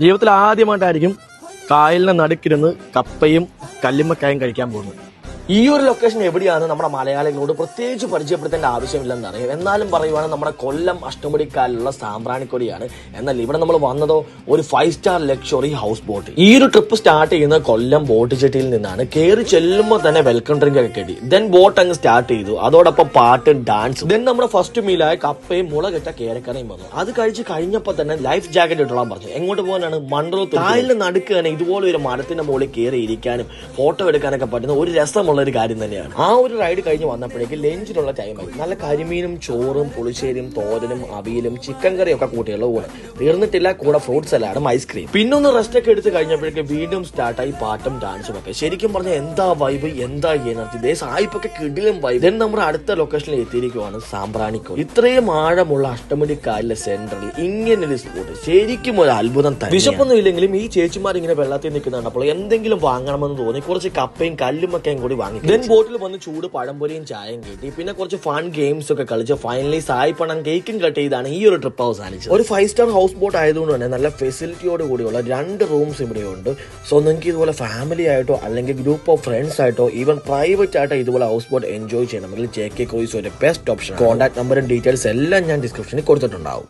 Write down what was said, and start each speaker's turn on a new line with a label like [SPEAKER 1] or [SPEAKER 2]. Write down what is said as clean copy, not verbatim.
[SPEAKER 1] ജീവിതത്തിൽ ആദ്യമായിട്ടായിരിക്കും കായലിന്റെ നടുക്കിരുന്ന് കപ്പയും കല്ലുമ്മക്കായും കഴിക്കാൻ പോകുന്നത്. ഈ ഒരു ലൊക്കേഷൻ എവിടെയാണ് നമ്മുടെ മലയാളികളോട് പ്രത്യേകിച്ച് പരിചയപ്പെടുത്തേണ്ട ആവശ്യമില്ലെന്ന് അറിയാം. എന്നാലും പറയുവാണ് നമ്മുടെ കൊല്ലം അഷ്ടമുടിക്കായലുള്ള സാമ്പ്രാണിക്കൊടിയാണ്. എന്നാൽ ഇവിടെ നമ്മൾ വന്നതോ ഒരു 5 സ്റ്റാർ ലക്ഷറി ഹൗസ് ബോട്ട്. ഈ ഒരു ട്രിപ്പ് സ്റ്റാർട്ട് ചെയ്യുന്നത് കൊല്ലം ബോട്ട് ചെട്ടിയിൽ നിന്നാണ്. കയറി ചെല്ലുമ്പോൾ തന്നെ വെൽക്കം ഡ്രിങ്ക് ഒക്കെ കിട്ടി. ദെൻ ബോട്ട് അങ്ങ് സ്റ്റാർട്ട് ചെയ്തു. അതോടൊപ്പം പാട്ട്, ഡാൻസ്. ദെൻ നമ്മുടെ ഫസ്റ്റ് മീലായ കപ്പയും മുളകിട്ട കേരക്കറയും വന്നു. അത് കഴിച്ച് കഴിഞ്ഞപ്പോൾ തന്നെ ലൈഫ് ജാക്കറ്റ് ഇട്ടോളാൻ പറഞ്ഞു. എങ്ങോട്ട് പോകാനാണ്? മൺട്രോത്ത്. കായലിന് നടുക്ക് തന്നെ ഇതുപോലെ ഒരു മരത്തിന്റെ മുകളിൽ കയറി ഇരിക്കാനും ഫോട്ടോ എടുക്കാനൊക്കെ പറ്റുന്ന ഒരു രസമുള്ള ഒരു കാര്യം തന്നെയാണ്. ആ ഒരു റൈഡ് കഴിഞ്ഞ് വന്നപ്പോഴേക്ക് ലഞ്ചിനുള്ള ടൈമായി. നല്ല കരിമീനും ചോറും പുളിശ്ശേരിയും തോരനും അവിയലും ചിക്കൻ കറിയും ഒക്കെ കൂട്ടിയുള്ള ഊണ് തീർന്നിട്ടില്ല. കൂടെ ഫ്രൂട്ട് സലാഡും ഐസ്ക്രീം. പിന്നൊന്ന് റെസ്റ്റ് ഒക്കെ എടുത്ത് കഴിഞ്ഞപ്പോഴേക്ക് വീണ്ടും സ്റ്റാർട്ടായി പാട്ടും ഡാൻസും ഒക്കെ. ശരിക്കും പറഞ്ഞാൽ എന്താ വൈബ്, എന്താ എനർജി. സായിപ്പൊക്കെ കിടിലും വൈബ്. ദെൻ നമ്മുടെ അടുത്ത ലൊക്കേഷനിൽ എത്തിയിരിക്കുവാണ് സാമ്പ്രാണിക്കോട്. ഇത്രയും ആഴമുള്ള അഷ്ടമുടി കായലിലെ സെന്ററിൽ ഇങ്ങനൊരു സ്പോട്ട് ശരിക്കും ഒരു അത്ഭുതം തന്നെ. വിശപ്പൊന്നും ഇല്ലെങ്കിലും ഈ ചേച്ചിമാർ ഇങ്ങനെ വെള്ളത്തിൽ നിൽക്കുന്നുണ്ട്. അപ്പോൾ എന്തെങ്കിലും വാങ്ങണമെന്ന് തോന്നി കുറച്ച് കപ്പയും കല്ലുമൊക്കെയും കൂടി വാങ്ങി. ദെൻ ബോട്ടിൽ വന്ന് ചൂട് പഴംപൊരിയും ചായയും കിട്ടി. പിന്നെ കുറച്ച് ഫൺ ഗെയിംസ് ഒക്കെ കളിച്ച് ഫൈനലി സായിപ്പണം കേക്കും കട്ട് ചെയ്താണ് ഈ ഒരു ട്രിപ്പ് അവസാനിച്ചത്. ഒരു 5 സ്റ്റാർ ഹൗസ് ബോട്ട് ആയതുകൊണ്ട് തന്നെ നല്ല ഫെസിലിറ്റിയോട് കൂടിയുള്ള 2 റൂംസ് ഇവിടെയുണ്ട്. സോ നിങ്ങൾക്ക് ഇതുപോലെ ഫാമിലി ആയിട്ടോ അല്ലെങ്കിൽ ഗ്രൂപ്പ് ഓഫ് ഫ്രണ്ട്സ് ആയിട്ടോ ഈവൻ പ്രൈവറ്റ് ആയിട്ടോ ഇതുപോലെ ഹൗസ് ബോട്ട് എൻജോയ് ചെയ്യണമെങ്കിൽ JK ക്രൂയിസ് ഒരു ബെസ്റ്റ് ഓപ്ഷൻ. കോൺടാക്ട് നമ്പറും ഡീറ്റെയിൽസ് എല്ലാം ഞാൻ ഡിസ്ക്രിപ്ഷനിൽ കൊടുത്തിട്ടുണ്ടാവും.